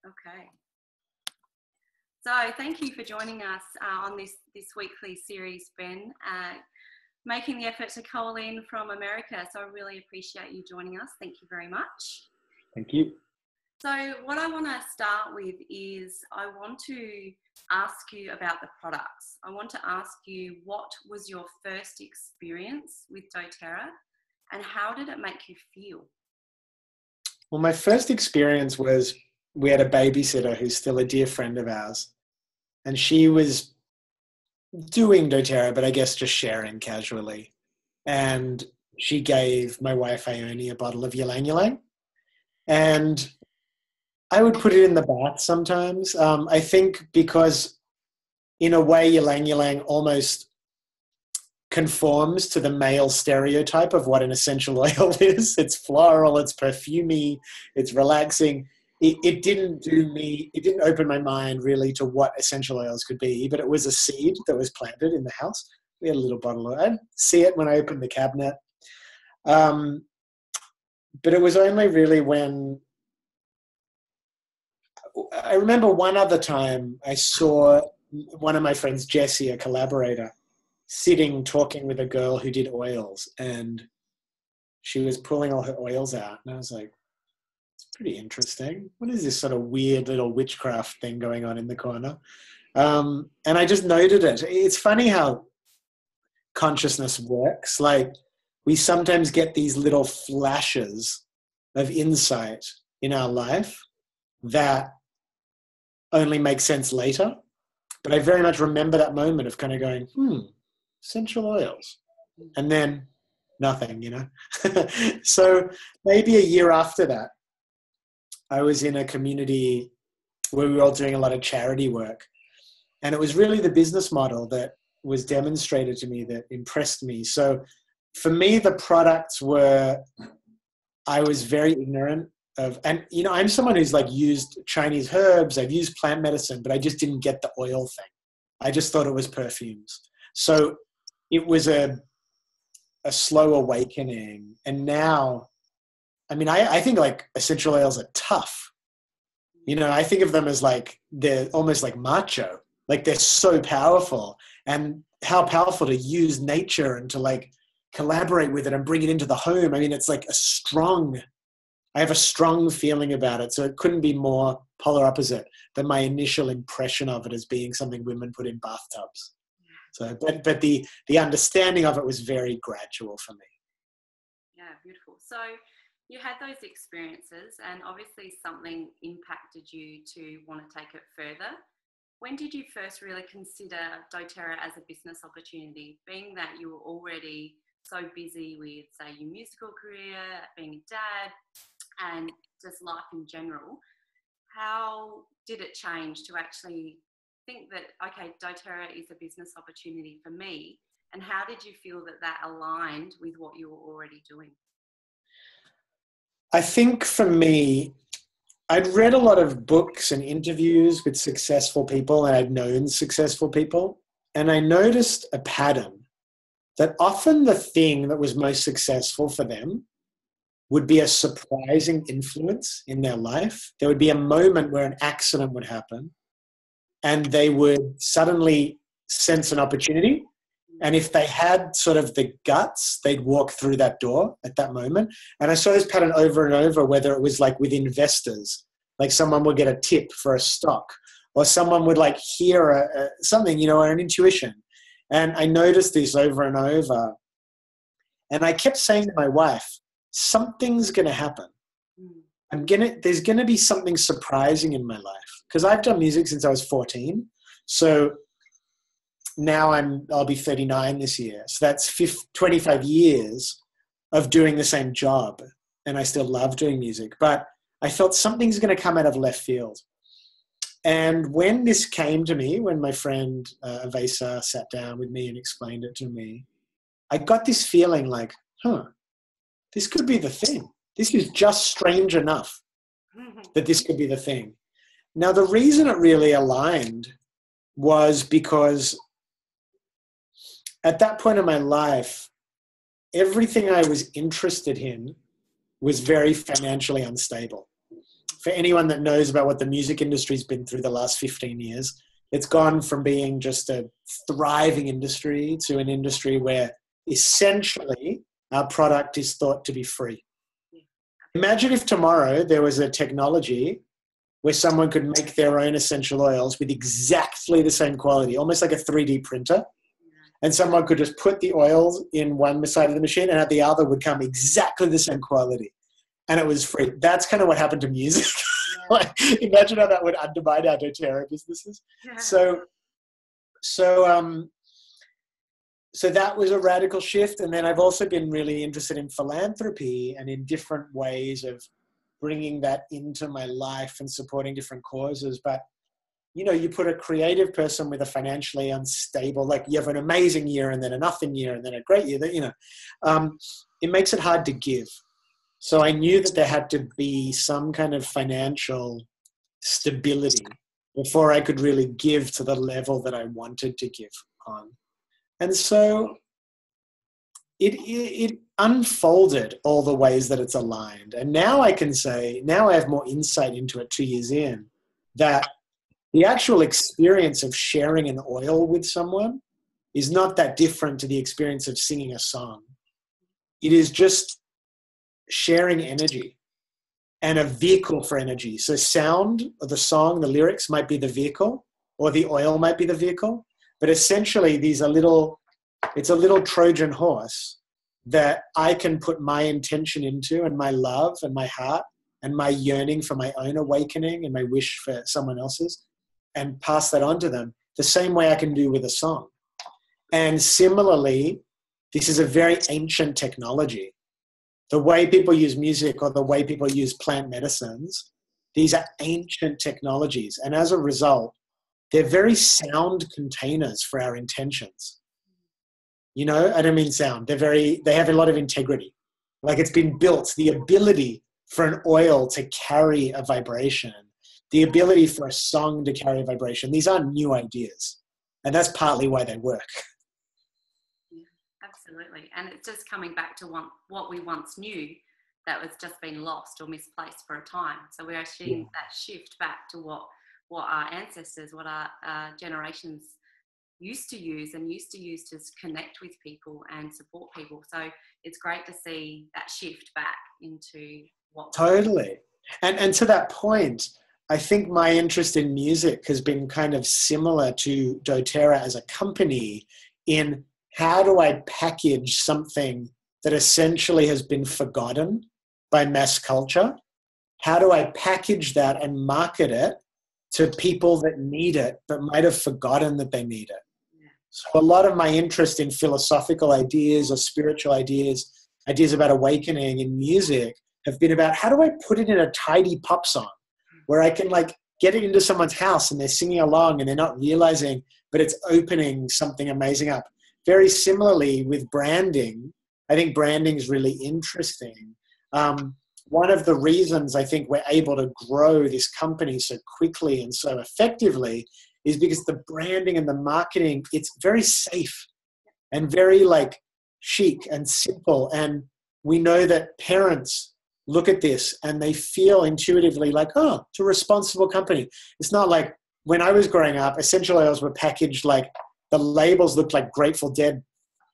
Okay. So thank you for joining us on this weekly series, Ben, making the effort to call in from America. So I really appreciate you joining us. Thank you very much. Thank you. So what I want to start with is I want to ask you about the products. I want to ask you, what was your first experience with Doterra and how did it make you feel? Well, my first experience was we had a babysitter who's still a dear friend of ours. And she was doing Doterra, but I guess just sharing casually. And she gave my wife, Ione, a bottle of ylang ylang. And I would put it in the bath sometimes. I think because in a way, ylang ylang almost conforms to the male stereotype of what an essential oil is. It's floral, it's perfumey, it's relaxing. It didn't open my mind really to what essential oils could be, but it was a seed that was planted in the house. We had a little bottle of it. I'd see it when I opened the cabinet. But it was only really when I remember one other time I saw one of my friends, Jessie, a collaborator, sitting talking with a girl who did oils, and she was pulling all her oils out. And I was like, it's pretty interesting. What is this sort of weird little witchcraft thing going on in the corner? And I just noted it. It's funny how consciousness works. Like, we sometimes get these little flashes of insight in our life that only make sense later. But I very much remember that moment of kind of going, essential oils. And then nothing, you know. So maybe a year after that, I was in a community where we were all doing a lot of charity work. And it was really the business model that was demonstrated to me that impressed me. So for me, the products were, I was very ignorant of, and you know, I'm someone who's like used Chinese herbs, I've used plant medicine, but I just didn't get the oil thing. I just thought it was perfumes. So it was a slow awakening. And now, I mean, I think like essential oils are tough. You know, I think of them as like, they're almost like macho. Like they're so powerful, and how powerful to use nature and to like collaborate with it and bring it into the home. I mean, it's like I have a strong feeling about it. So it couldn't be more polar opposite than my initial impression of it as being something women put in bathtubs. So, but the understanding of it was very gradual for me. Yeah, beautiful. So you had those experiences and obviously something impacted you to want to take it further. When did you first really consider Doterra as a business opportunity, being that you were already so busy with, say, your musical career, being a dad, and just life in general? How did it change to actually think that, okay, Doterra is a business opportunity for me? And how did you feel that that aligned with what you were already doing? I think for me, I'd read a lot of books and interviews with successful people, and I'd known successful people. And I noticed a pattern that often the thing that was most successful for them would be a surprising influence in their life. There would be a moment where an accident would happen and they would suddenly sense an opportunity. And if they had sort of the guts, they'd walk through that door at that moment. And I saw this pattern over and over, whether it was like with investors, like someone would get a tip for a stock, or someone would like hear something, you know, or an intuition. And I noticed this over and over. And I kept saying to my wife, something's going to happen. There's going to be something surprising in my life. Because I've done music since I was 14. So now I'll be 39 this year. So that's 25 years of doing the same job. And I still love doing music. But I felt something's going to come out of left field. And when this came to me, when my friend Avesa sat down with me and explained it to me, I got this feeling like, this could be the thing. This is just strange enough that this could be the thing. Now, the reason it really aligned was because at that point in my life, everything I was interested in was very financially unstable. for anyone that knows about what the music industry's been through the last 15 years, it's gone from being just a thriving industry to an industry where essentially our product is thought to be free. Imagine if tomorrow there was a technology where someone could make their own essential oils with exactly the same quality, almost like a 3D printer. And someone could just put the oils in one side of the machine and at the other would come exactly the same quality. And it was free. That's kind of what happened to music. Yeah. Like, imagine how that would undermine our doTERRA businesses. Yeah. So that was a radical shift. And then I've also been really interested in philanthropy and in different ways of bringing that into my life and supporting different causes. But, you know, you put a creative person with a financially unstable, like you have an amazing year and then a nothing year and then a great year, you know, it makes it hard to give. So I knew that there had to be some kind of financial stability before I could really give to the level that I wanted to give on. And so it unfolded all the ways that it's aligned. And now I can say, now I have more insight into it 2 years in, that the actual experience of sharing an oil with someone is not that different to the experience of singing a song. It is just sharing energy and a vehicle for energy. So sound of the song, the lyrics might be the vehicle, or the oil might be the vehicle. But essentially, it's a little Trojan horse that I can put my intention into and my love and my heart and my yearning for my own awakening and my wish for someone else's and pass that on to them the same way I can do with a song. And similarly, this is a very ancient technology. The way people use music or the way people use plant medicines, these are ancient technologies. And as a result, they're very sound containers for our intentions. You know, I don't mean sound. They have a lot of integrity. Like it's been built, the ability for an oil to carry a vibration, the ability for a song to carry a vibration. These aren't new ideas. And that's partly why they work. Yeah, absolutely. And it's just coming back to what we once knew that was just been lost or misplaced for a time. So we're seeing that shift back to what our ancestors, what our generations used to use to connect with people and support people. So it's great to see that shift back into what... Totally. And to that point, I think my interest in music has been kind of similar to doTERRA as a company in how do I package something that essentially has been forgotten by mass culture? How do I package that and market it to people that need it but might have forgotten that they need it? Yeah. So a lot of my interest in philosophical ideas or spiritual ideas about awakening in music have been about how do I put it in a tidy pop song where I can like get it into someone's house and they're singing along and they're not realizing, but it's opening something amazing up. Very similarly with branding, I think branding is really interesting. One of the reasons I think we're able to grow this company so quickly and so effectively is because the branding and the marketing, it's very safe and very like chic and simple. And we know that parents look at this and they feel intuitively like, oh, it's a responsible company. It's not like when I was growing up, essential oils were packaged like the labels looked like Grateful Dead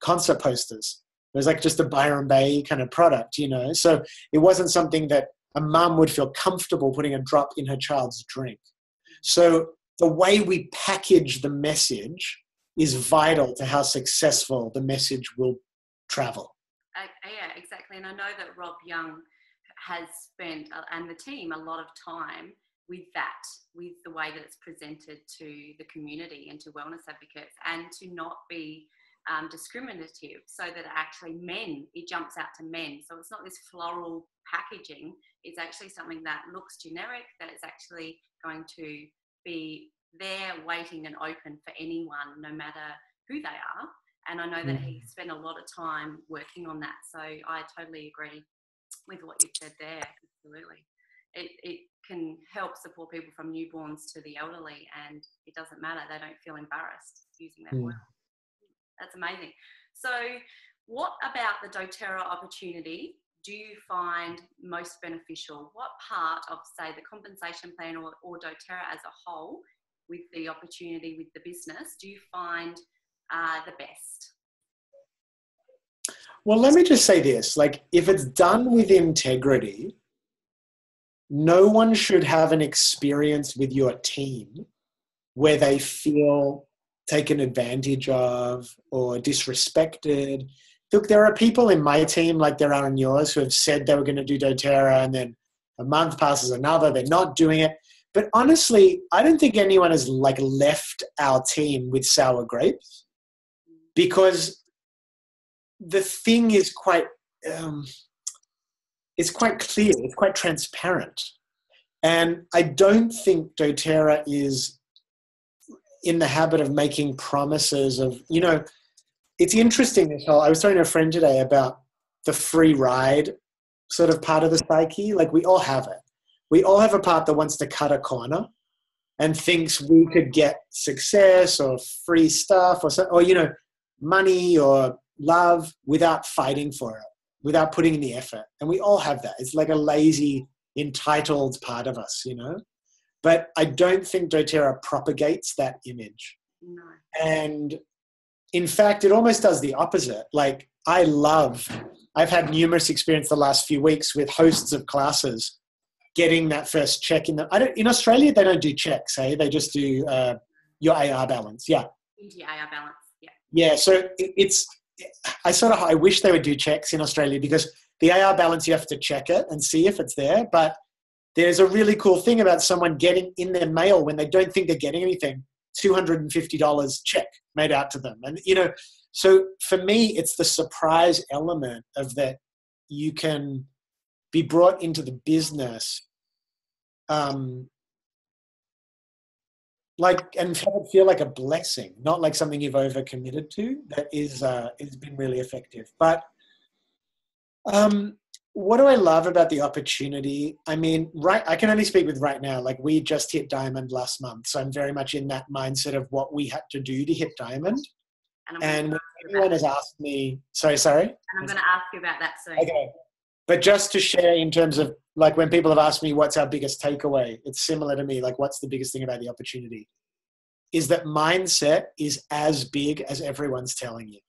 concert posters. It was like just a Byron Bay kind of product, you know? So it wasn't something that a mum would feel comfortable putting a drop in her child's drink. So the way we package the message is vital to how successful the message will travel. Yeah, exactly. And I know that Rob Young has spent, and the team, a lot of time with the way that it's presented to the community and to wellness advocates, and to not be discriminative, so that actually it jumps out to men. So it's not this floral packaging, it's actually something that looks generic, that is actually going to be there waiting and open for anyone, no matter who they are. And I know that he spent a lot of time working on that. So I totally agree with what you said there. Absolutely. It can help support people from newborns to the elderly, and it doesn't matter. They don't feel embarrassed using that oil. That's amazing. So what about the doTERRA opportunity do you find most beneficial? What part of, say, the compensation plan or doTERRA as a whole, with the opportunity with the business, do you find the best? Well, let me just say this. Like, if it's done with integrity, no one should have an experience with your team where they feel taken advantage of or disrespected. Look, there are people in my team, like there are in yours, who have said they were going to do doTERRA, and then a month passes, another, they're not doing it. But honestly, I don't think anyone has like left our team with sour grapes, because the thing is quite, it's quite clear, it's quite transparent. And I don't think doTERRA is in the habit of making promises of, you know, it's interesting this whole, I was talking to a friend today about the free ride sort of part of the psyche. Like, we all have it. We all have a part that wants to cut a corner and thinks we could get success or free stuff or you know, money or love without fighting for it, without putting in the effort. And we all have that. It's like a lazy, entitled part of us, you know? But I don't think doTERRA propagates that image. No. And in fact, it almost does the opposite. Like, I've had numerous experience the last few weeks with hosts of classes getting that first check in. In Australia, they don't do checks, hey? They just do your AR balance. Yeah. Into your AR balance, yeah. Yeah, so I wish they would do checks in Australia, because the AR balance, you have to check it and see if it's there. But there's a really cool thing about someone getting in their mail when they don't think they're getting anything, $250 check made out to them. And, you know, so for me, it's the surprise element of that you can be brought into the business and feel like a blessing, not like something you've overcommitted to. That is has been really effective. But what do I love about the opportunity? I mean, I can only speak with right now. Like, we just hit diamond last month, so I'm very much in that mindset of what we had to do to hit diamond. And when anyone has asked me, sorry. And I'm going to ask you about that soon. Okay. But just to share in terms of, like, when people have asked me what's our biggest takeaway, it's similar to me. Like, what's the biggest thing about the opportunity? Is that mindset is as big as everyone's telling you.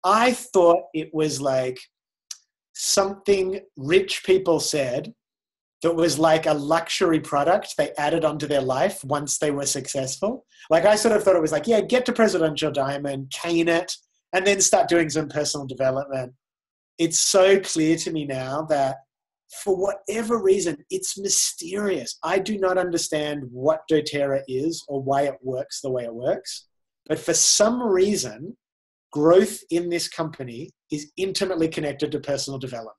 I thought it was like something rich people said that was like a luxury product they added onto their life once they were successful. Like, I sort of thought it was like, yeah, get to presidential diamond, cane it, and then start doing some personal development. It's so clear to me now that for whatever reason, it's mysterious. I do not understand what doTERRA is or why it works the way it works. But for some reason, growth in this company is intimately connected to personal development.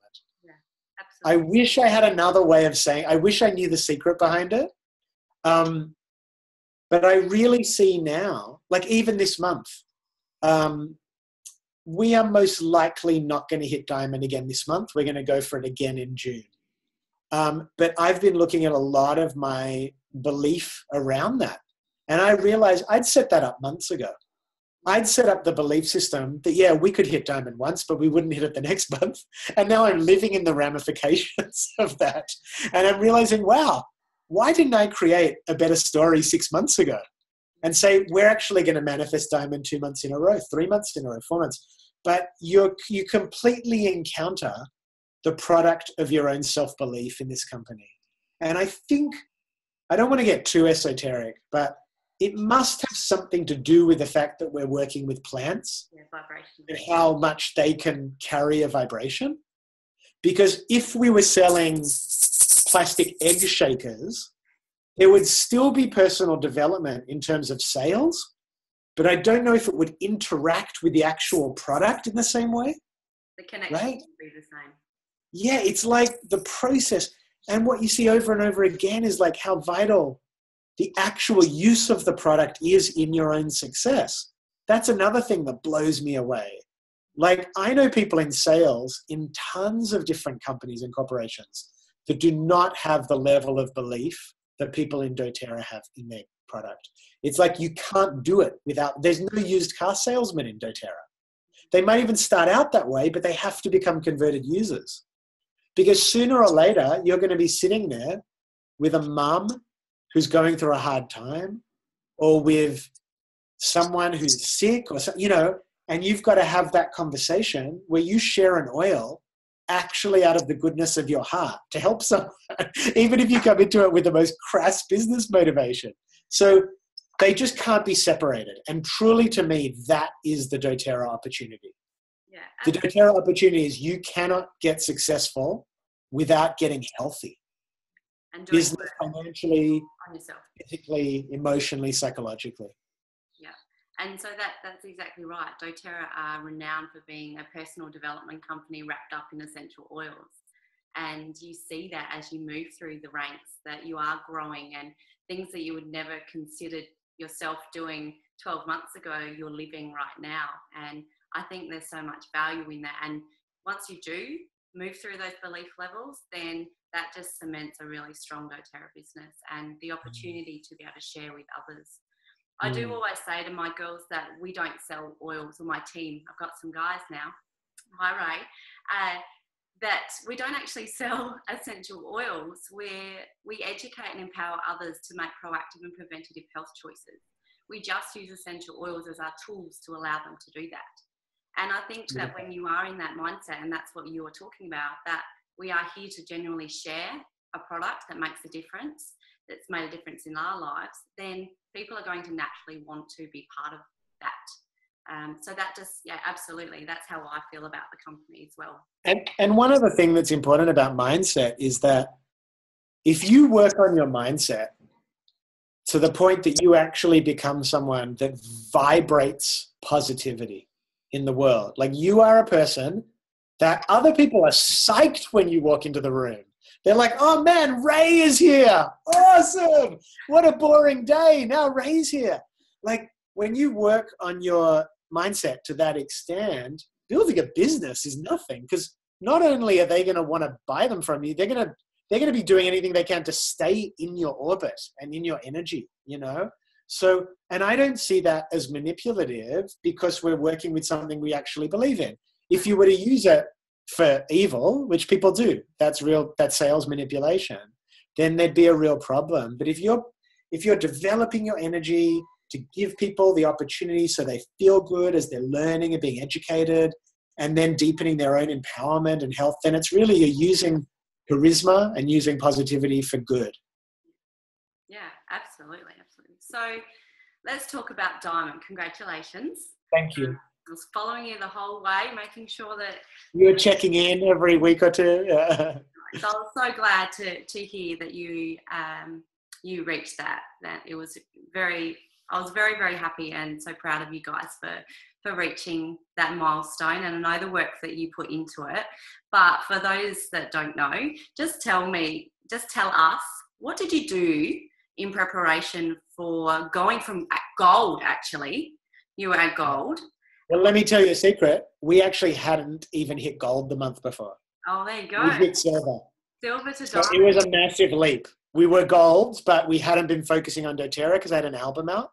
I wish I had another way of saying, I wish I knew the secret behind it. But I really see now, like even this month, we are most likely not going to hit diamond again this month. We're going to go for it again in June. But I've been looking at a lot of my belief around that. And I realized I'd set that up months ago. I'd set up the belief system that, yeah, we could hit diamond once, but we wouldn't hit it the next month. And now I'm living in the ramifications of that. And I'm realizing, wow, why didn't I create a better story 6 months ago and say, we're actually going to manifest diamond 2 months in a row, 3 months in a row, 4 months. But you completely encounter the product of your own self-belief in this company. And I think, I don't want to get too esoteric, but it must have something to do with the fact that we're working with plants and how much they can carry a vibration. Because if we were selling plastic egg shakers, there would still be personal development in terms of sales, but I don't know if it would interact with the actual product in the same way. The connection would be the same. Yeah, it's like the process. And what you see over and over again is like how vital the actual use of the product is in your own success. That's another thing that blows me away. Like, I know people in sales in tons of different companies and corporations that do not have the level of belief that people in doTERRA have in their product. It's like you can't do it without, there's no used car salesman in doTERRA. They might even start out that way, but they have to become converted users. Because sooner or later, you're going to be sitting there with a mum who's going through a hard time, or with someone who's sick, or and you've got to have that conversation where you share an oil actually out of the goodness of your heart to help someone, even if you come into it with the most crass business motivation. So they just can't be separated. And truly, to me, that is the doTERRA opportunity. Yeah, the doTERRA opportunity is you cannot get successful without getting healthy. And doing business, financially, on yourself, physically, emotionally, psychologically. Yeah. And so that's exactly right. doTERRA are renowned for being a personal development company wrapped up in essential oils. And you see that as you move through the ranks, that you are growing, and things that you would never considered yourself doing 12 months ago, you're living right now. And I think there's so much value in that. And once you do move through those belief levels, then that just cements a really strong doTERRA business and the opportunity to be able to share with others. I do always say to my girls that we don't sell oils, or my team, I've got some guys now, hi Ray, that we don't actually sell essential oils, where we educate and empower others to make proactive and preventative health choices. We just use essential oils as our tools to allow them to do that. And I think that when you are in that mindset, and that's what you were talking about, that we are here to genuinely share a product that makes a difference, that's made a difference in our lives, then people are going to naturally want to be part of that. So that just, yeah, absolutely. That's how I feel about the company as well. And one other thing that's important about mindset is that if you work on your mindset to the point that you actually become someone that vibrates positivity in the world, like you are a person that other people are psyched when you walk into the room. They're like, oh man, Ray is here. Awesome. What a boring day. Now Ray's here. Like when you work on your mindset to that extent, building a business is nothing, because not only are they going to want to buy them from you, they're going to be doing anything they can to stay in your orbit and in your energy, So, and I don't see that as manipulative, because we're working with something we actually believe in. If you were to use it for evil, which people do, that's sales manipulation, then there'd be a real problem. But if you're developing your energy to give people the opportunity so they feel good as they're learning and being educated, and then deepening their own empowerment and health, then it's really you're using charisma and using positivity for good. Yeah, absolutely. So let's talk about Diamond. Congratulations. Thank you. I was following you the whole way, making sure that you were checking in every week or two. So I was so glad to hear that you reached that. That it was I was very, very happy and so proud of you guys for reaching that milestone. And I know the work that you put into it. But for those that don't know, just tell us, what did you do in preparation for going from gold, actually? You were at gold. Well, let me tell you a secret. We actually hadn't even hit gold the month before. Oh, there you go. We hit silver. Silver to so diamond. It was a massive leap. We were golds, but we hadn't been focusing on doTERRA because I had an album out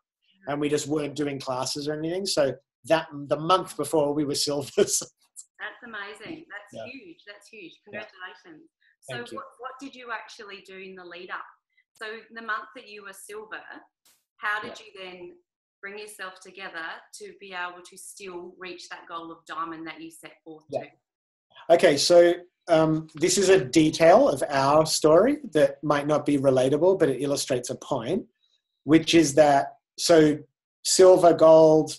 and we just weren't doing classes or anything. So the month before we were silvers. That's amazing. That's huge. That's huge. Congratulations. Yeah. So what did you actually do in the lead up? So the month that you were silver, how did you then bring yourself together to be able to still reach that goal of diamond that you set forth to? Okay, so this is a detail of our story that might not be relatable, but it illustrates a point, which is that, so silver, gold,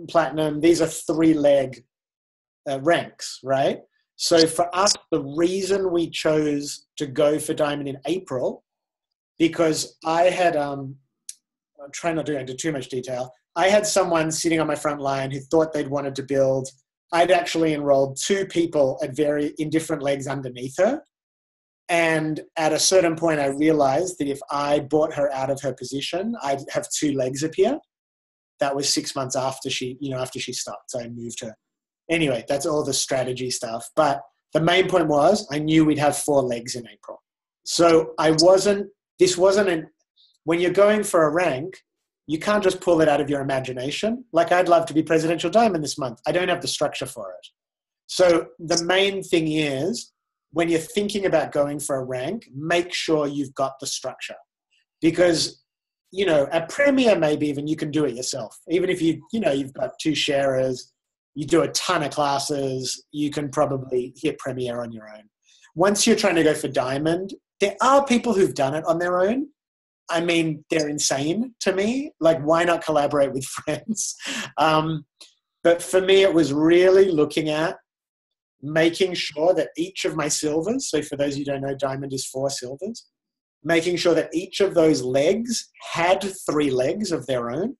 platinum, these are 3-leg ranks, right? So for us, the reason we chose to go for diamond in April, because I had, I'm trying not to go into too much detail, I had someone sitting on my front line who thought they'd wanted to build. I'd actually enrolled 2 people in different legs underneath her. And at a certain point, I realized that if I brought her out of her position, I'd have 2 legs appear. That was 6 months after she stopped. So I moved her. Anyway, that's all the strategy stuff. But the main point was I knew we'd have 4 legs in April. So when you're going for a rank, you can't just pull it out of your imagination. Like, I'd love to be Presidential Diamond this month. I don't have the structure for it. So the main thing is when you're thinking about going for a rank, make sure you've got the structure. Because, at Premier, maybe even you can do it yourself. Even if you've got 2 sharers, you do a ton of classes, you can probably hit Premier on your own. Once you're trying to go for Diamond, there are people who've done it on their own. I mean, they're insane to me. Like, why not collaborate with friends? But for me, it was really looking at making sure that each of my silvers, so for those who don't know, Diamond is 4 silvers, making sure that each of those legs had 3 legs of their own,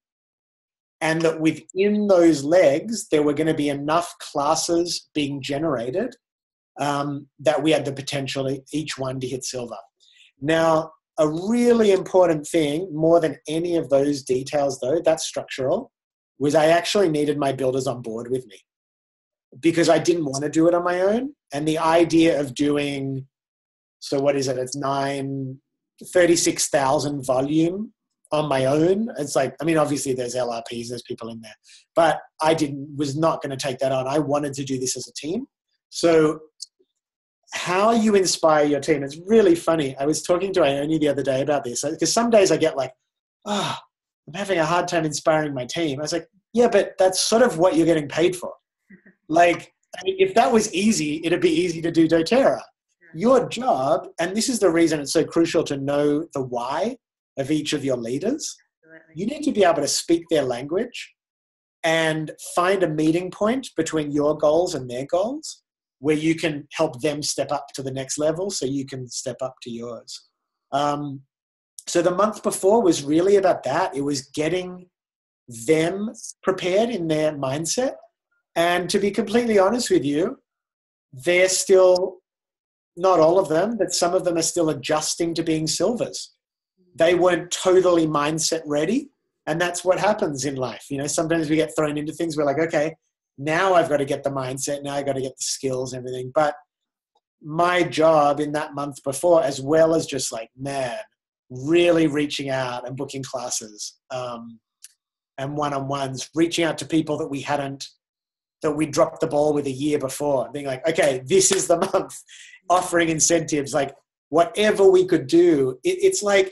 and that within those legs, there were going to be enough classes being generated that we had the potential, each one, to hit silver. Now, a really important thing, more than any of those details though, that's structural, was I actually needed my builders on board with me, because I didn't want to do it on my own. And the idea of doing, so what is it? It's 36,000 volume on my own. It's like, I mean, obviously there's LRPs, there's people in there, but I was not going to take that on. I wanted to do this as a team. So how you inspire your team, it's really funny. I was talking to Ione the other day about this, because some days I get like, I'm having a hard time inspiring my team. I was like, yeah, but that's sort of what you're getting paid for. Like, I mean, if that was easy, it'd be easy to do Doterra. Your job, and this is the reason it's so crucial to know the why of each of your leaders. You need to be able to speak their language and find a meeting point between your goals and their goals, where you can help them step up to the next level so you can step up to yours. So the month before was really about that. It was getting them prepared in their mindset. And to be completely honest with you, they're still, not all of them, but some of them are still adjusting to being silvers. They weren't totally mindset ready. And that's what happens in life. Sometimes we get thrown into things. We're like, okay, now I've got to get the mindset. Now I've got to get the skills and everything. But my job in that month before, as well as just like, really reaching out and booking classes and one-on-ones, reaching out to people that we dropped the ball with a year before, being like, okay, this is the month, offering incentives, like whatever we could do. It's like,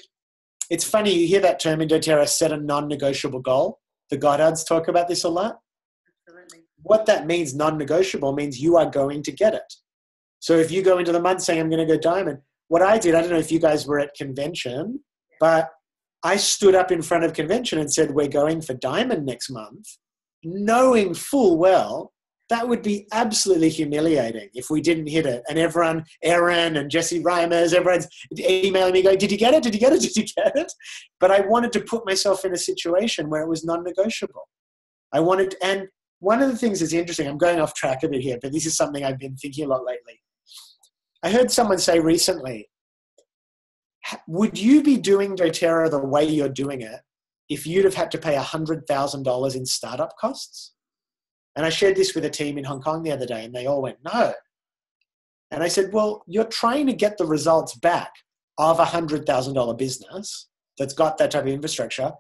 it's funny, you hear that term in doTERRA, set a non-negotiable goal. The Goddards talk about this a lot. Absolutely. What that means, non-negotiable, means you are going to get it. So if you go into the month saying, I'm going to go Diamond, what I did, I don't know if you guys were at convention, but I stood up in front of convention and said, we're going for Diamond next month, knowing full well that would be absolutely humiliating if we didn't hit it. And everyone, Aaron and Jesse Reimers, everyone's emailing me going, did you get it? Did you get it? Did you get it? But I wanted to put myself in a situation where it was non-negotiable. And one of the things that's interesting, I'm going off track a bit here, but this is something I've been thinking a lot lately. I heard someone say recently, would you be doing doTERRA the way you're doing it if you'd have had to pay $100,000 in startup costs? And I shared this with a team in Hong Kong the other day, and they all went, no. And I said, well, you're trying to get the results back of a $100,000 business that's got that type of infrastructure,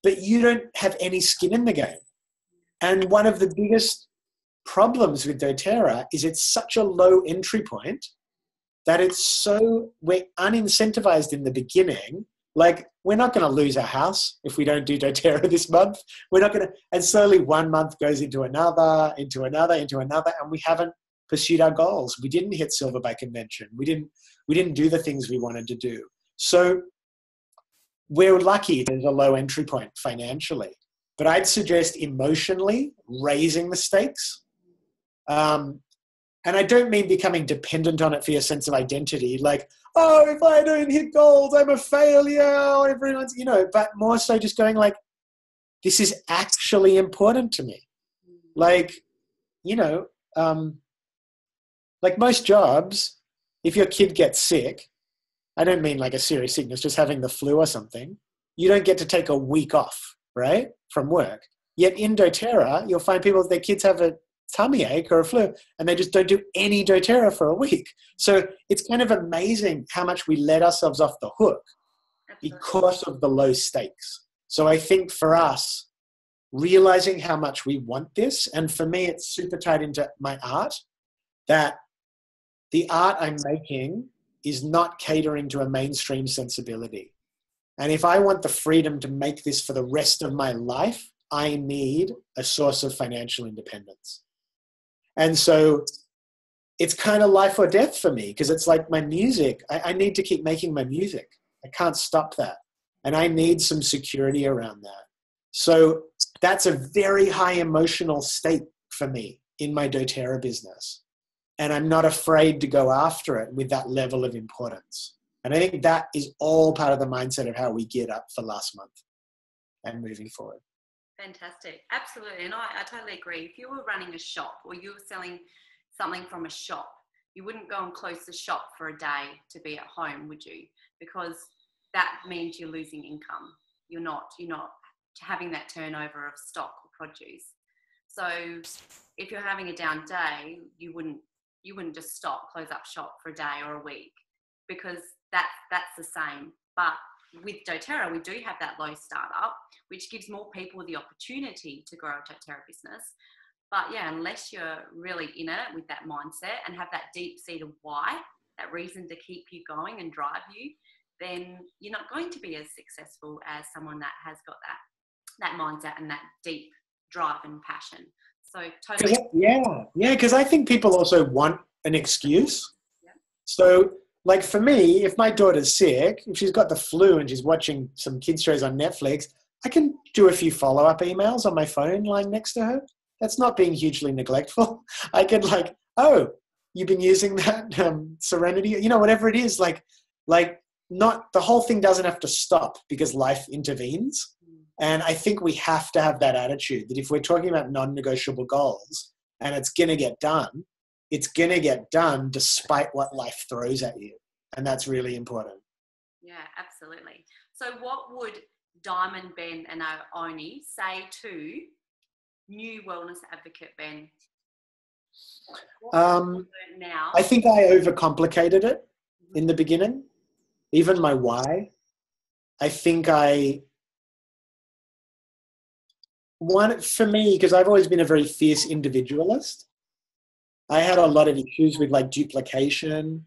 but you don't have any skin in the game. And one of the biggest problems with doTERRA is it's such a low entry point that we're unincentivized in the beginning. Like, we're not going to lose our house if we don't do doTERRA this month. We're not going to, and slowly one month goes into another, and we haven't pursued our goals. We didn't hit silver by convention. We didn't do the things we wanted to do. So we're lucky there's a low entry point financially, but I'd suggest emotionally raising the stakes. And I don't mean becoming dependent on it for your sense of identity, like, oh, if I don't hit goals, I'm a failure. Everyone's, but more so just going like, this is actually important to me. Like, like most jobs, if your kid gets sick, I don't mean like a serious sickness, just having the flu or something, you don't get to take a week off, right, from work. Yet in doTERRA, you'll find people, their kids have a tummy ache or a flu, and they just don't do any doTERRA for a week. So it's kind of amazing how much we let ourselves off the hook because of the low stakes. So I think for us, realizing how much we want this, and for me, it's super tied into my art, that the art I'm making is not catering to a mainstream sensibility. And if I want the freedom to make this for the rest of my life, I need a source of financial independence. And so it's kind of life or death for me, because it's like my music. I need to keep making my music. I can't stop that. And I need some security around that. So that's a very high emotional state for me in my doTERRA business. And I'm not afraid to go after it with that level of importance. And I think that is all part of the mindset of how we get up for last month and moving forward. Fantastic. Absolutely. And I totally agree. If you were running a shop or you were selling something from a shop, you wouldn't go and close the shop for a day to be at home, would you? Because that means you're losing income. You're not having that turnover of stock or produce. So if you're having a down day, you wouldn't just stop, close up shop for a day or a week, because that's the same. But with doTERRA, we do have that low startup, which gives more people the opportunity to grow a doTERRA business. But yeah, unless you're really in it with that mindset and have that deep-seated why, that reason to keep you going and drive you, then you're not going to be as successful as someone that has got that mindset and that deep drive and passion. So totally. Because I think people also want an excuse. Yeah. So like for me, if my daughter's sick, if she's got the flu and she's watching some kids shows on Netflix, I can do a few follow-up emails on my phone lying next to her. That's not being hugely neglectful. I could like, oh, you've been using that Serenity, whatever it is, like not the whole thing doesn't have to stop because life intervenes. And I think we have to have that attitude that if we're talking about non-negotiable goals and it's going to get done, it's going to get done despite what life throws at you. And that's really important. Yeah, absolutely. So what would Diamond Ben and Naomi say to new wellness advocate Ben? Now? I think I overcomplicated it in the beginning, even my why. I think for me, because I've always been a very fierce individualist, I had a lot of issues with like duplication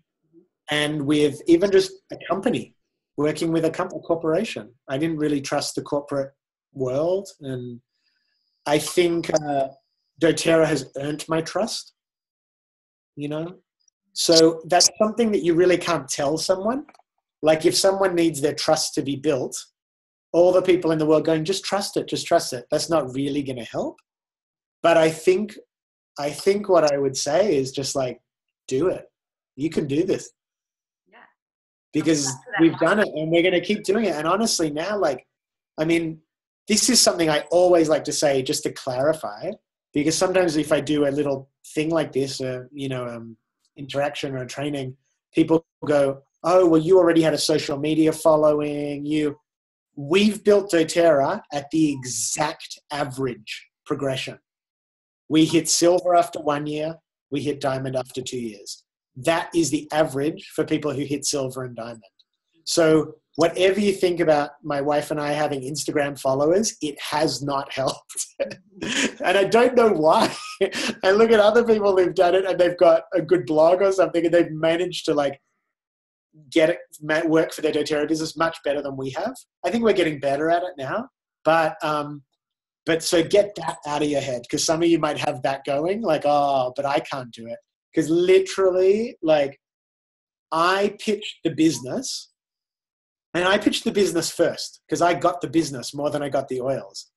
and with even just a company, working with a corporation. I didn't really trust the corporate world. And I think doTERRA has earned my trust, So that's something that you really can't tell someone. Like if someone needs their trust to be built, all the people in the world going, just trust it. That's not really going to help. But I think what I would say is just like, do it. You can do this. Yeah. Because we've done it and we're going to keep doing it. And honestly now, this is something I always like to say just to clarify, because sometimes if I do a little thing like this, interaction or a training, people go, oh, well, you already had a social media following. We've built doTERRA at the exact average progression. We hit silver after 1 year. We hit diamond after 2 years. That is the average for people who hit silver and diamond. So whatever you think about my wife and I having Instagram followers, it has not helped. And I don't know why. I look at other people who've done it and they've got a good blog or something and they've managed to get it work for their doTERRA business much better than we have. I think we're getting better at it now, but so get that out of your head, because some of you might have that going but I can't do it. Because literally, I pitched the business, and I pitched the business first because I got the business more than I got the oils.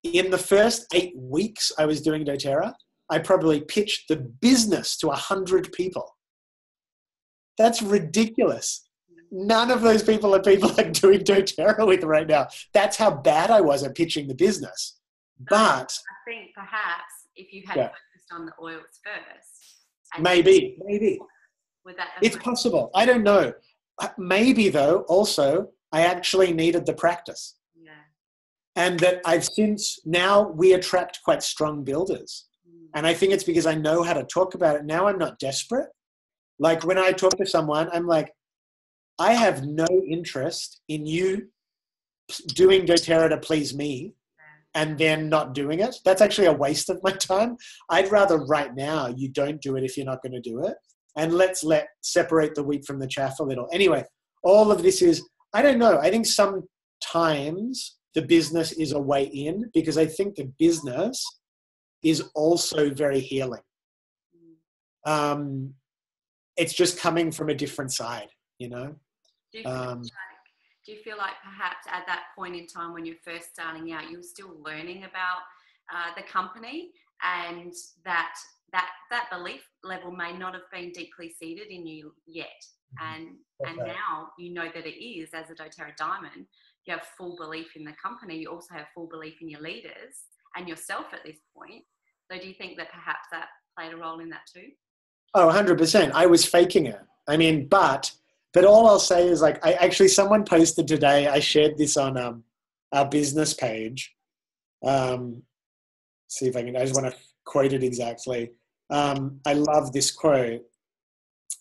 In the first 8 weeks I was doing doTERRA, I probably pitched the business to 100 people. That's ridiculous. None of those people are people I'm doing doTERRA with right now. That's how bad I was at pitching the business. But I think perhaps if you had focused on the oils first. Maybe. It's possible. I don't know. Maybe though, also, I actually needed the practice. Yeah. And that now we attract quite strong builders. And I think it's because I know how to talk about it. Now I'm not desperate. Like when I talk to someone, I'm like, I have no interest in you doing doTERRA to please me and then not doing it. That's actually a waste of my time. I'd rather right now you don't do it if you're not going to do it. and let's separate the wheat from the chaff a little. Anyway, all of this is, I don't know. I think sometimes the business is a way in, because I think the business is also very healing. It's just coming from a different side, you know? Do you feel like perhaps at that point in time when you're first starting out, you were still learning about the company, and that belief level may not have been deeply seated in you yet? And now you know that it is, as a Doterra Diamond, you have full belief in the company. You also have full belief in your leaders and yourself at this point. So do you think that perhaps that played a role in that too? Oh, 100%. I was faking it. I mean, but all I'll say is, like, someone posted today, I shared this on our business page. See if I just want to quote it exactly. I love this quote.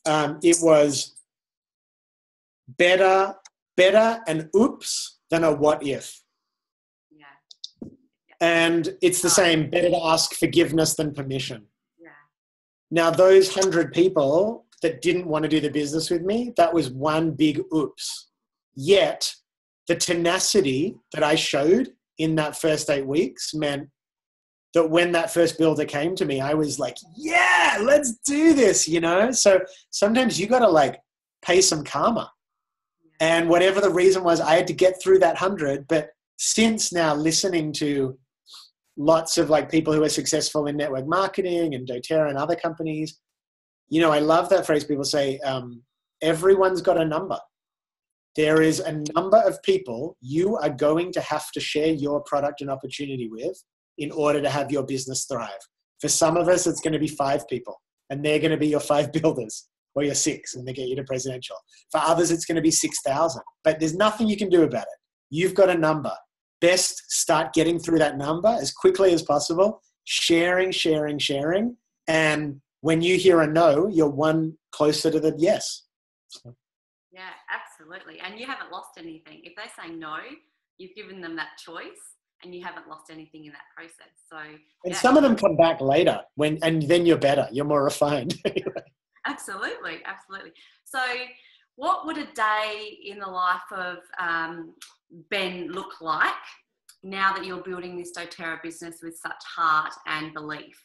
It was better an oops than a what if. Yeah. And it's the same, better to ask forgiveness than permission. Yeah. Now, those 100 people that didn't want to do the business with me, that was one big oops. Yet the tenacity that I showed in that first 8 weeks meant that when that first builder came to me, I was like, yeah, let's do this, you know? So sometimes you got to, like, pay some karma. And whatever the reason was, I had to get through that 100. But since now listening to lots of, like, people who are successful in network marketing and Doterra and other companies, you know, I love that phrase. People say, everyone's got a number. There is a number of people you are going to have to share your product and opportunity with in order to have your business thrive. For some of us, it's going to be 5 people, and they're going to be your 5 builders, or your 6, and they get you to presidential. For others, it's going to be 6,000, but there's nothing you can do about it. You've got a number. Best start getting through that number as quickly as possible, sharing. And when you hear a no, you're one closer to the yes. Yeah, absolutely. And you haven't lost anything. If they say no, you've given them that choice, and you haven't lost anything in that process. So, and some of them come back later and then you're better. You're more refined. Absolutely. So what would a day in the life of Ben look like now that you're building this Doterra business with such heart and belief?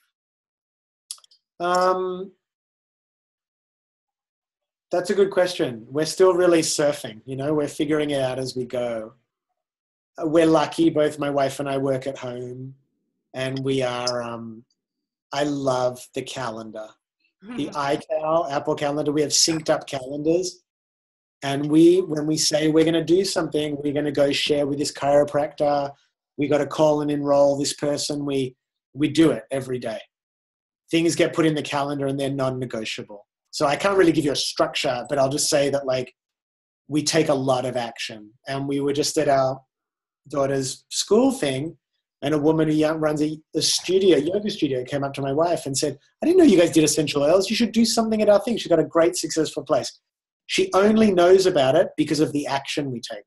That's a good question. We're still really surfing, you know, we're figuring it out as we go. We're lucky, both my wife and I work at home, and we are, I love the calendar. The iCal, Apple Calendar, we have synced up calendars. And when we say we're going to do something, we're going to go share with this chiropractor, we got to call and enroll this person, we do it every day. Things get put in the calendar and they're non-negotiable. So I can't really give you a structure, but I'll just say that, like, we take a lot of action. And we were just at our daughter's school thing, and a woman who runs a yoga studio, came up to my wife and said, I didn't know you guys did essential oils. You should do something at our thing. She's got a great, successful place. She only knows about it because of the action we take.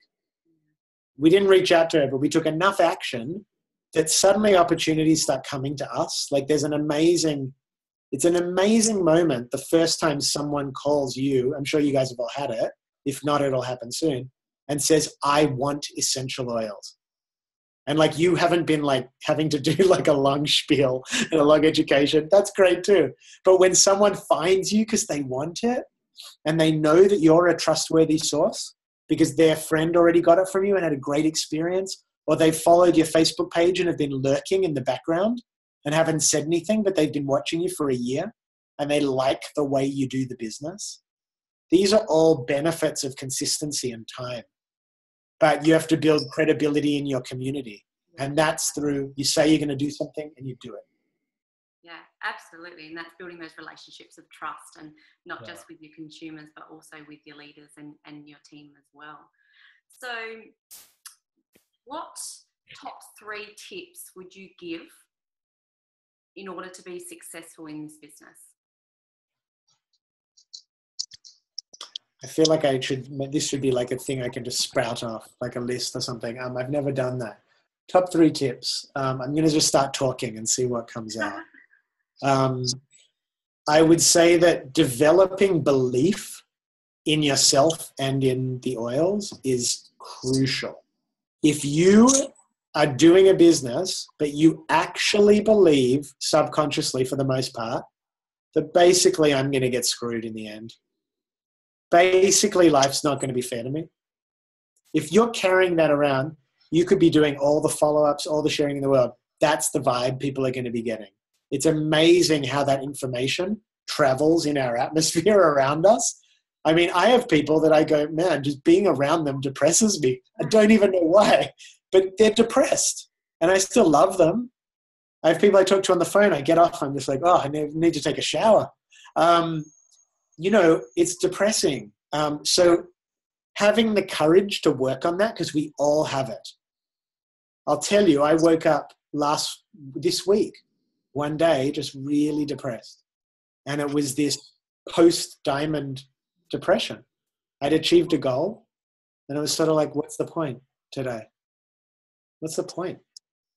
We didn't reach out to her, but we took enough action that suddenly opportunities start coming to us. Like, it's an amazing moment the first time someone calls you, I'm sure you guys have all had it, if not, it'll happen soon, and says, I want essential oils. And, like, you haven't been, like, having to do, like, a long spiel and a long education. That's great too. But when someone finds you because they want it and they know that you're a trustworthy source because their friend already got it from you and had a great experience, or they've followed your Facebook page and have been lurking in the background and haven't said anything, but they've been watching you for a year and they like the way you do the business. These are all benefits of consistency and time. But you have to build credibility in your community. And that's through, you say you're going to do something and you do it. Yeah, absolutely. And that's building those relationships of trust, and not just with your consumers, but also with your leaders and your team as well. So what top 3 tips would you give in order to be successful in this business? I feel like this should be like a thing I can just sprout off, like a list or something. I've never done that. Top 3 tips. I'm going to just start talking and see what comes out. I would say that developing belief in yourself and in the oils is crucial. If you are doing a business, but you actually believe subconsciously for the most part that basically I'm going to get screwed in the end. Basically, life's not going to be fair to me. If you're carrying that around, you could be doing all the follow-ups, all the sharing in the world. That's the vibe people are going to be getting. It's amazing how that information travels in our atmosphere around us. I mean, I have people that I go, man, just being around them depresses me. I don't even know why, but they're depressed and I still love them. I have people I talk to on the phone. I get off. I'm just like, oh, I need to take a shower. It's depressing. So having the courage to work on that, because we all have it. I'll tell you, I woke up this week, one day, just really depressed. And it was this post-diamond depression. I'd achieved a goal and it was sort of like, what's the point today? What's the point?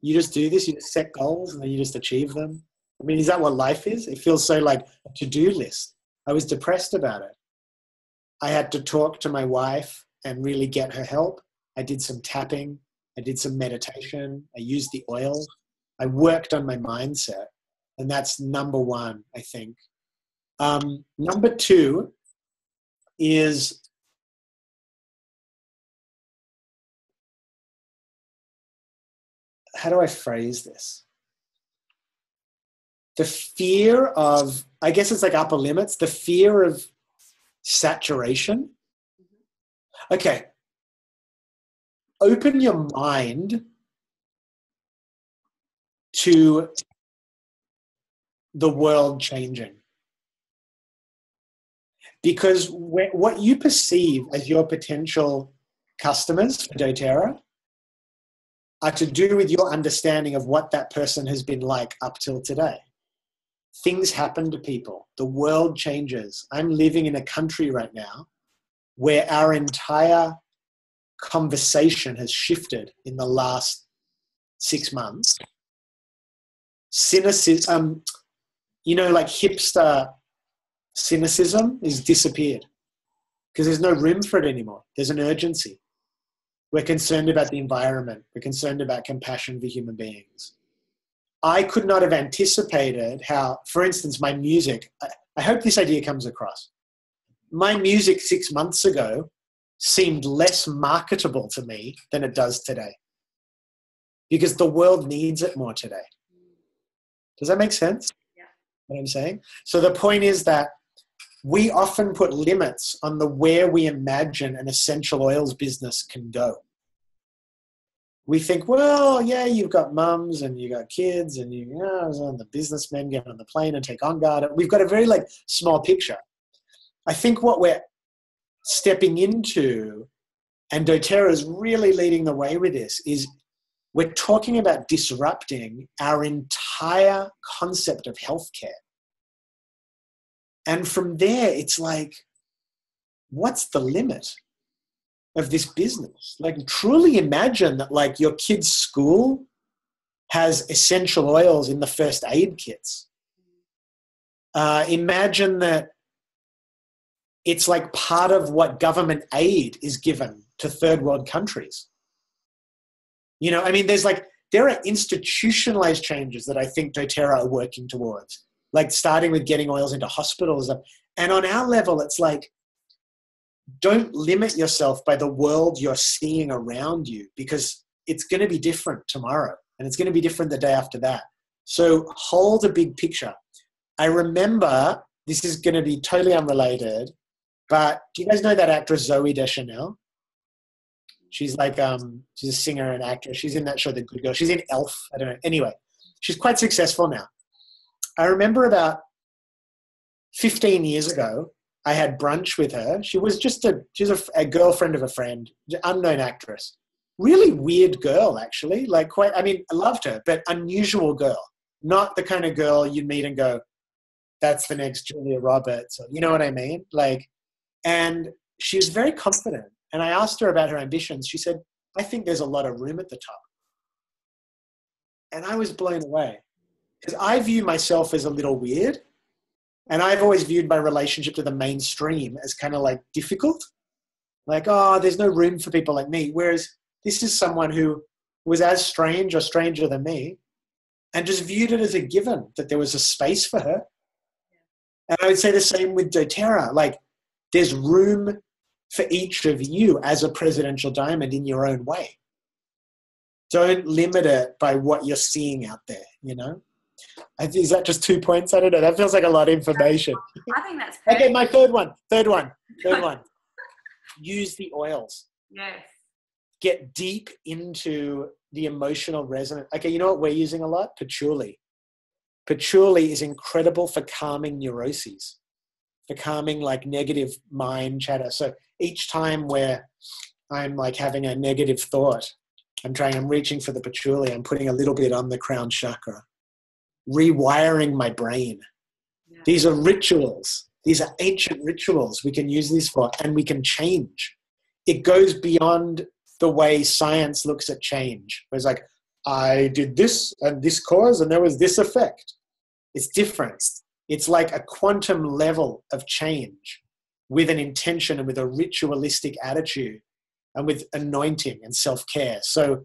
You just do this, you just set goals and then you just achieve them. I mean, is that what life is? It feels so like a to-do list. I was depressed about it. I had to talk to my wife and really get her help. I did some tapping. I did some meditation. I used the oil. I worked on my mindset. And that's number one, I think. Number two is how do I phrase this? The fear of, I guess it's like upper limits, the fear of saturation. Okay. Open your mind to the world changing. Because what you perceive as your potential customers for doTERRA are to do with your understanding of what that person has been like up till today. Things happen to people. The world changes. I'm living in a country right now where our entire conversation has shifted in the last 6 months. Cynicism, like hipster cynicism has disappeared because there's no room for it anymore. There's an urgency. We're concerned about the environment. We're concerned about compassion for human beings. I could not have anticipated how, for instance, my music, I hope this idea comes across. My music 6 months ago seemed less marketable to me than it does today because the world needs it more today. Does that make sense? Yeah. What I'm saying? So the point is that we often put limits on where we imagine an essential oils business can go. We think, well, yeah, you've got mums and you got kids and the businessmen get on the plane and take on guard. We've got a very small picture. I think what we're stepping into, and doTERRA is really leading the way with this, is we're talking about disrupting our entire concept of healthcare. And from there, it's like, what's the limit of this business? Truly imagine that your kid's school has essential oils in the first aid kits. Imagine that it's part of what government aid is given to third world countries. There are institutionalized changes that I think doTERRA are working towards, starting with getting oils into hospitals. And on our level, it's don't limit yourself by the world you're seeing around you because it's going to be different tomorrow and it's going to be different the day after that. So hold a big picture. I remember, this is going to be totally unrelated, but do you guys know that actress Zooey Deschanel? She's she's a singer and actress. She's in that show, The Good Girl. She's in Elf. I don't know. Anyway, she's quite successful now. I remember about 15 years ago, I had brunch with her. She was she's a girlfriend of a friend, unknown actress. Really weird girl, actually. I loved her, but unusual girl. Not the kind of girl you'd meet and go, that's the next Julia Roberts. Or, you know what I mean? And she was very confident. And I asked her about her ambitions. She said, I think there's a lot of room at the top. And I was blown away because I view myself as a little weird. And I've always viewed my relationship to the mainstream as kind of like difficult. Like, oh, there's no room for people like me. Whereas this is someone who was as strange or stranger than me and just viewed it as a given that there was a space for her. And I would say the same with Doterra. Like, there's room for each of you as a presidential diamond in your own way. Don't limit it by what you're seeing out there, you know? Is that just 2 points? I don't know. That feels like a lot of information. I think that's perfect. Okay, my third one. Use the oils. Yes. Get deep into the emotional resonance. Okay, you know what we're using a lot? Patchouli. Patchouli is incredible for calming neuroses, for calming like negative mind chatter. So each time where I'm like having a negative thought, I'm reaching for the patchouli. I'm putting a little bit on the crown chakra, rewiring my brain. Yeah. These are rituals. These are ancient rituals we can use these for, and we can change. It goes beyond the way science looks at change. It's like, I did this and this cause and there was this effect. It's different. It's like a quantum level of change with an intention and with a ritualistic attitude and with anointing and self-care. So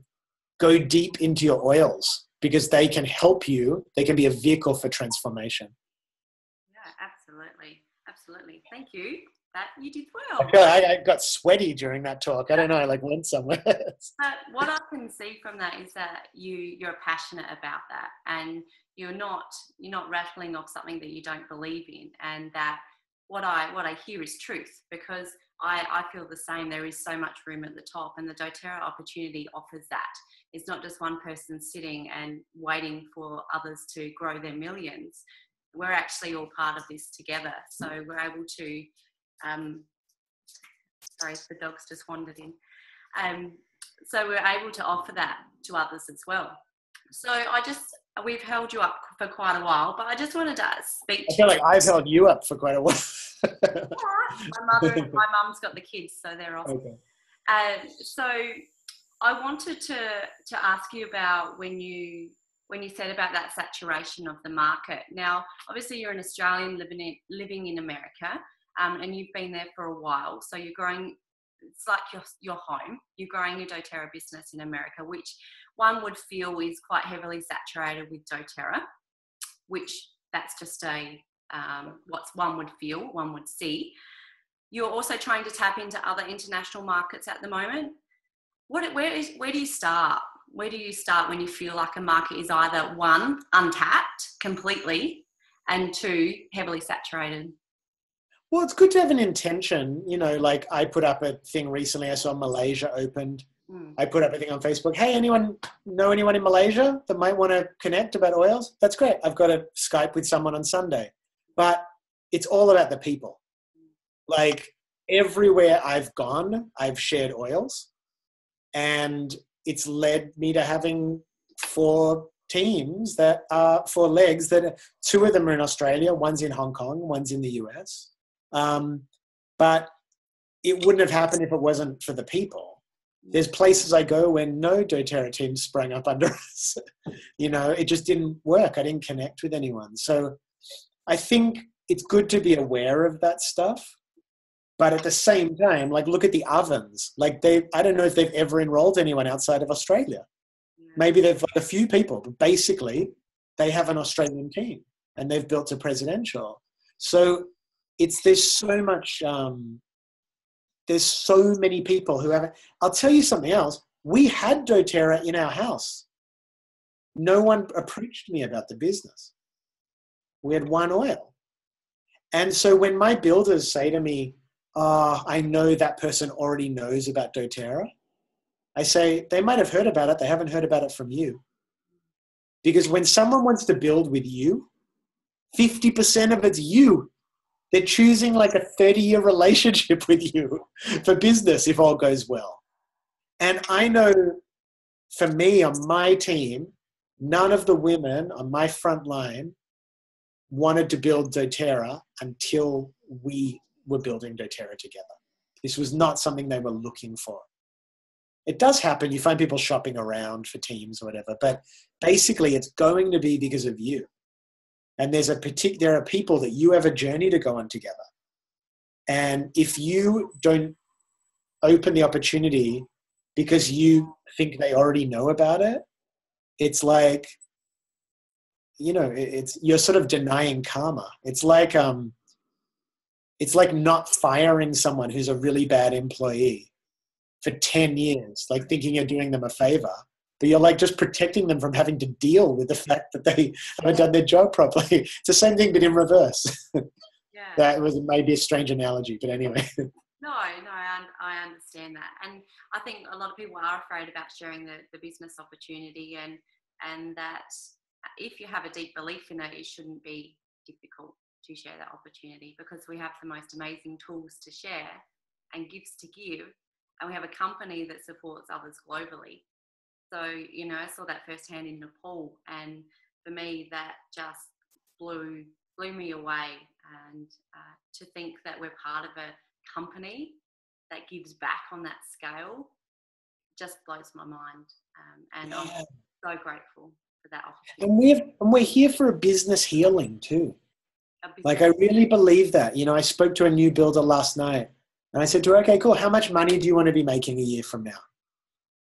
go deep into your oils because they can help you. They can be a vehicle for transformation. Yeah, absolutely. Absolutely. Thank you. That you did well. I got sweaty during that talk. I don't know. I like went somewhere. But what I can see from that is that you're passionate about that, and you're not rattling off something that you don't believe in, and that what I hear is truth, because I feel the same. There is so much room at the top, and the doTERRA opportunity offers that. It's not just one person sitting and waiting for others to grow their millions. We're actually all part of this together. So we're able to, sorry, the dog's just wandered in. So we're able to offer that to others as well. So we've held you up for quite a while, but I just wanted to speak to you. I feel like I've held you up for quite a while. My mum's got the kids, so they're off. Okay. So I wanted to ask you about when you said about that saturation of the market. Now, obviously you're an Australian living in America, and you've been there for a while. So you're growing, it's like your home. You're growing your doTERRA business in America, which one would feel is quite heavily saturated with doTERRA, which that's just what one would feel, one would see. You're also trying to tap into other international markets at the moment. Where do you start? Where do you start when you feel like a market is either one, untapped completely, and two, heavily saturated? Well, it's good to have an intention. You know, like I put up a thing recently. I saw Malaysia opened. I put up a thing on Facebook. Hey, know anyone in Malaysia that might want to connect about oils? That's great. I've got a Skype with someone on Sunday. But it's all about the people. Like everywhere I've gone, I've shared oils. And it's led me to having 4 teams that are 4 legs that 2 of them are in Australia, one's in Hong Kong, one's in the US. But it wouldn't have happened if it wasn't for the people. There's places I go where no doTERRA team sprang up under us. You know, it just didn't work. I didn't connect with anyone. So I think it's good to be aware of that stuff. But at the same time, like look at the ovens. Like I don't know if they've ever enrolled anyone outside of Australia. Maybe they've got a few people, but basically they have an Australian team and they've built to presidential. So there's so much, there's so many people who haven't. I'll tell you something else. We had doTERRA in our house. No one approached me about the business. We had one oil. And so when my builders say to me, I know that person already knows about doTERRA, I say, they might have heard about it. They haven't heard about it from you. Because when someone wants to build with you, 50% of it's you. They're choosing like a 30-year relationship with you for business if all goes well. And I know for me on my team, none of the women on my front line wanted to build doTERRA until we were building doTERRA together. This was not something they were looking for. It does happen. You find people shopping around for teams or whatever, but basically it's going to be because of you. And there are people that you have a journey to go on together. And if you don't open the opportunity because you think they already know about it, it's like, you're sort of denying karma. It's like not firing someone who's a really bad employee for 10 years, like thinking you're doing them a favor, but you're like just protecting them from having to deal with the fact that they haven't done their job properly. It's the same thing, but in reverse. Yeah. That was maybe a strange analogy, but anyway. No, I understand that. And I think a lot of people are afraid about sharing the business opportunity, and that if you have a deep belief in it, it shouldn't be difficult to share that opportunity, because we have the most amazing tools to share and gifts to give, and we have a company that supports others globally. So, I saw that firsthand in Nepal, and for me, that just blew me away. And to think that we're part of a company that gives back on that scale just blows my mind. And I'm so grateful for that opportunity. And we're here for a business healing too. Like, I really believe that. I spoke to a new builder last night, and I said to her, okay, cool. How much money do you want to be making a year from now?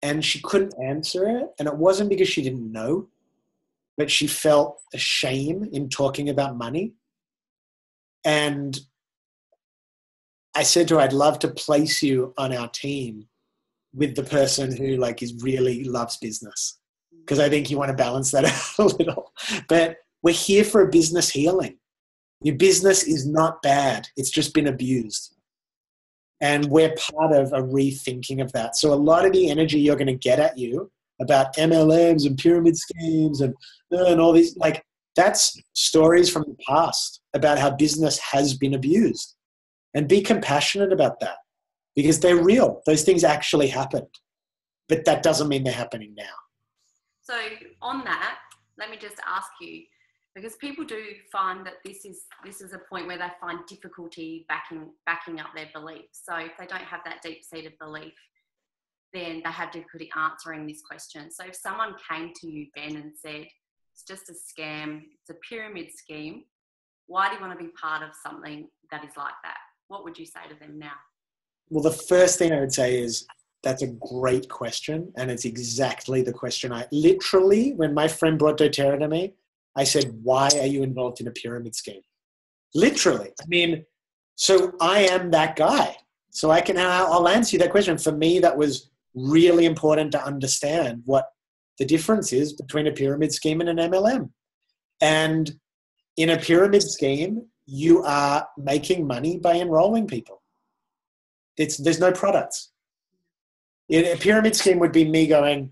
And she couldn't answer it. And it wasn't because she didn't know, but she felt a shame in talking about money. And I said to her, I'd love to place you on our team with the person who really loves business, because I think you want to balance that out a little. But we're here for a business healing. Your business is not bad. It's just been abused. And we're part of a rethinking of that. So a lot of the energy you're going to get at you about MLMs and pyramid schemes and all these, that's stories from the past about how business has been abused. And be compassionate about that, because they're real. Those things actually happened. But that doesn't mean they're happening now. So on that, let me just ask you, because people do find that this is a point where they find difficulty backing up their beliefs. So if they don't have that deep-seated belief, then they have difficulty answering this question. So if someone came to you, Ben, and said, it's just a scam, it's a pyramid scheme, why do you want to be part of something that is like that? What would you say to them now? Well, the first thing I would say is, that's a great question. And it's exactly the question when my friend brought Doterra to me, I said, why are you involved in a pyramid scheme? Literally. So I am that guy. So I'll answer you that question. For me, that was really important to understand what the difference is between a pyramid scheme and an MLM. And in a pyramid scheme, you are making money by enrolling people. There's no products. In a pyramid scheme would be me going,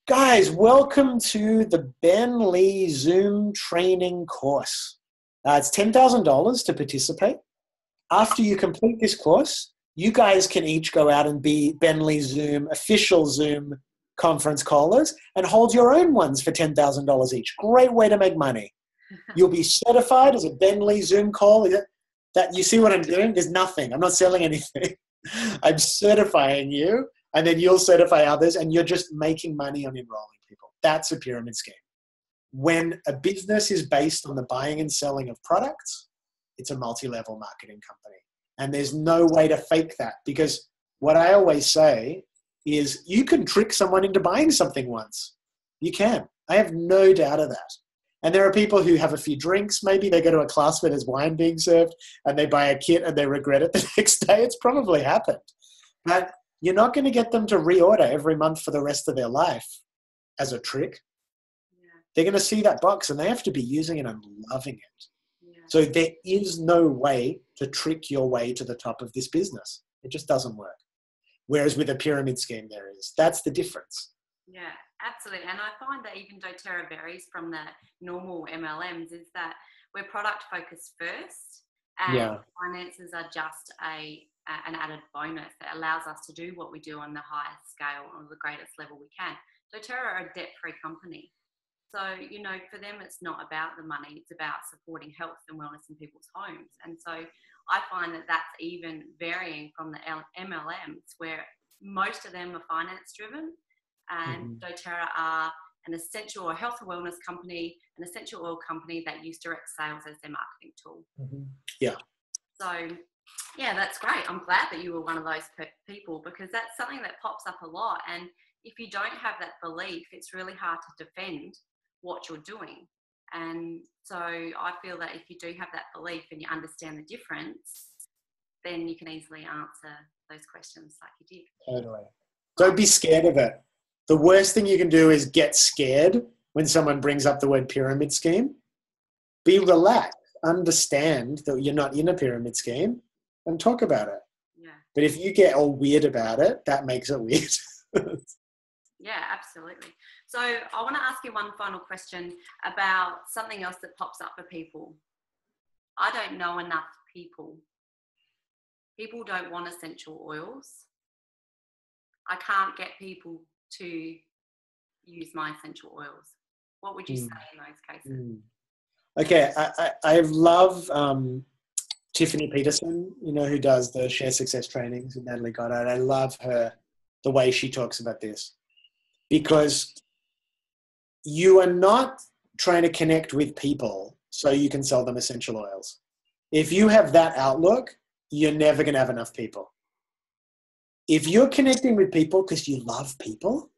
guys, welcome to the Ben Lee Zoom training course. It's $10,000 to participate. After you complete this course, you guys can each go out and be Ben Lee Zoom, official Zoom conference callers, and hold your own ones for $10,000 each. Great way to make money. You'll be certified as a Ben Lee Zoom call. That you see what I'm doing? There's nothing. I'm not selling anything. I'm certifying you, and then you'll certify others, and you're just making money on enrolling people. That's a pyramid scheme. When a business is based on the buying and selling of products, it's a multi-level marketing company. And there's no way to fake that, because what I always say is you can trick someone into buying something once. You can. I have no doubt of that. And there are people who have a few drinks. Maybe they go to a class where there's wine being served and they buy a kit and they regret it the next day. It's probably happened. But you're not going to get them to reorder every month for the rest of their life as a trick. Yeah. They're going to see that box and they have to be using it and loving it. Yeah. So there is no way to trick your way to the top of this business. It just doesn't work. Whereas with a pyramid scheme, there is. That's the difference. Yeah, absolutely. And I find that even Doterra varies from the normal MLMs, is that we're product focused first, and finances are just an added bonus that allows us to do what we do on the highest scale, on the greatest level we can. Doterra are a debt-free company. So, for them, it's not about the money. It's about supporting health and wellness in people's homes. And so I find that that's even varying from the MLMs, where most of them are finance driven, and Doterra are an essential or health or wellness company, an essential oil company that use direct sales as their marketing tool. Yeah. So, yeah, that's great. I'm glad that you were one of those people, because that's something that pops up a lot. And if you don't have that belief, it's really hard to defend what you're doing. And so I feel that if you do have that belief and you understand the difference, then you can easily answer those questions like you did. Totally. Don't be scared of it. The worst thing you can do is get scared when someone brings up the word pyramid scheme. Be relaxed. Understand that you're not in a pyramid scheme and talk about it. Yeah. But if you get all weird about it, that makes it weird. Yeah, absolutely. So I want to ask you one final question about something else that pops up for people. I don't know enough people. People don't want essential oils. I can't get people to use my essential oils. What would you say in those cases? Okay, I love Tiffany Peterson, you know, who does the Share Success trainings with Natalie Goddard. I love her, the way she talks about this, because you are not trying to connect with people so you can sell them essential oils. If you have that outlook, you're never going to have enough people. If you're connecting with people because you love people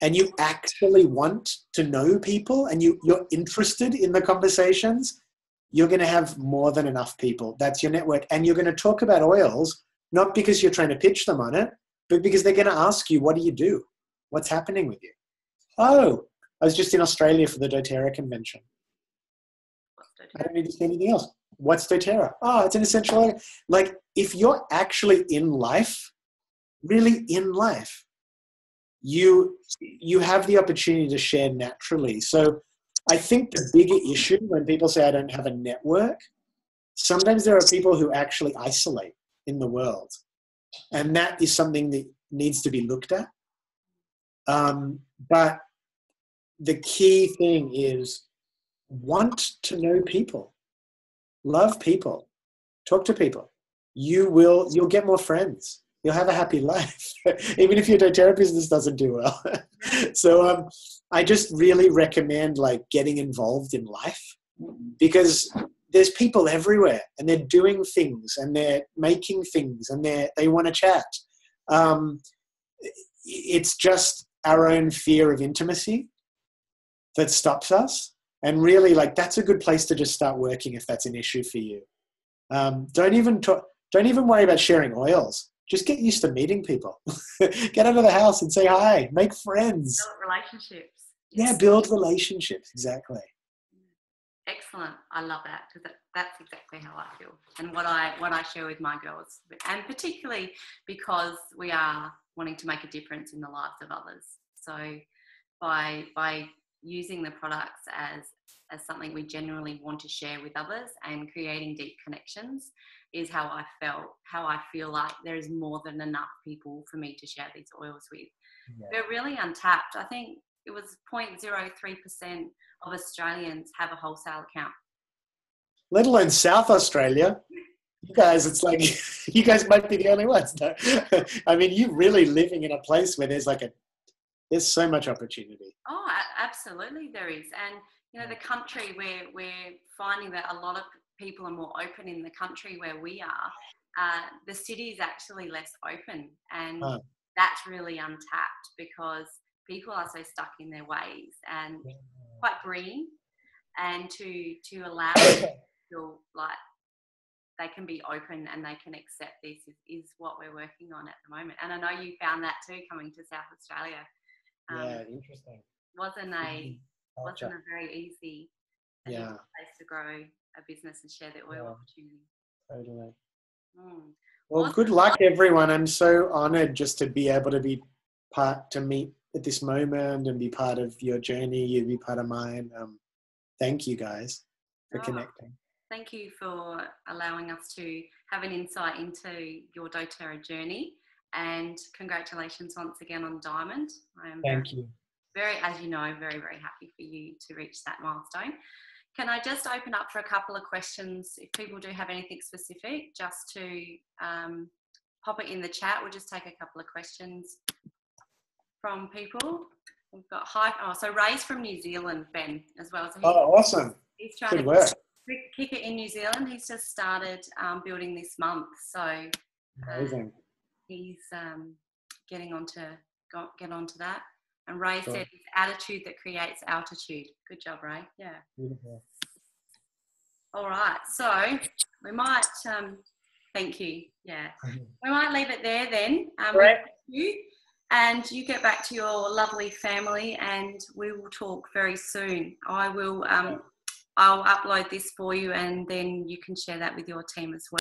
and you actually want to know people and you're interested in the conversations, you're going to have more than enough people. That's your network. And you're going to talk about oils, not because you're trying to pitch them on it, but because they're going to ask you, what do you do? What's happening with you? Oh, I was just in Australia for the Doterra convention. I don't need to say anything else. What's Doterra? Oh, it's an essential oil. Like, if you're actually in life, really in life, you have the opportunity to share naturally. So I think the bigger issue when people say I don't have a network, sometimes there are people who actually isolate in the world. And that is something that needs to be looked at. But the key thing is want to know people, love people, talk to people. You'll get more friends. You'll have a happy life, even if your doTERRA business doesn't do well. So I just really recommend like getting involved in life, because there's people everywhere and they're doing things and they're making things and they want to chat. It's just our own fear of intimacy that stops us. And really, like, that's a good place to just start working if that's an issue for you. Don't even worry about sharing oils. Just get used to meeting people. Get out of the house and say hi. Make friends. Build relationships. Yeah, build relationships. Exactly. Excellent. I love that, because that's exactly how I feel and what I share with my girls, and particularly because we are wanting to make a difference in the lives of others. So by using the products as something we genuinely want to share with others and creating deep connections is how I feel like there is more than enough people for me to share these oils with. Yeah. They're really untapped. I think it was 0.03% of Australians have a wholesale account. Let alone South Australia. You guys, it's like, you guys might be the only ones. No? I mean, you're really living in a place where there's so much opportunity. Oh, absolutely there is. And, you know, the country we're finding that a lot of people are more open in the country where we are. The city is actually less open, and that's really untapped because people are so stuck in their ways and quite green, and to allow them to feel like they can be open and they can accept this is what we're working on at the moment. And I know you found that too, coming to South Australia. Yeah, interesting. Wasn't a very easy place to grow a business and share the oil opportunity. Totally. Well, good luck, everyone. I'm so honored just to be able to to meet at this moment and be part of your journey. You be part of mine. Thank you guys for connecting. Thank you for allowing us to have an insight into your doTERRA journey, and congratulations once again on Diamond. I am very, as you know, very, very happy for you to reach that milestone. Can I just open up for a couple of questions? If people do have anything specific, just to pop it in the chat. We'll just take a couple of questions from people. we've got so Ray's from New Zealand, Ben, as well. So awesome. He's trying Good to work. kick it in New Zealand. He's just started building this month. So Amazing. he's getting onto that. And Ray Sure. said, it's attitude that creates altitude. Good job, Ray. Yeah. Beautiful. All right. So we might, thank you. Yeah. We might leave it there then. Great. You, and you get back to your lovely family, and we will talk very soon. I will, I'll upload this for you, and then you can share that with your team as well.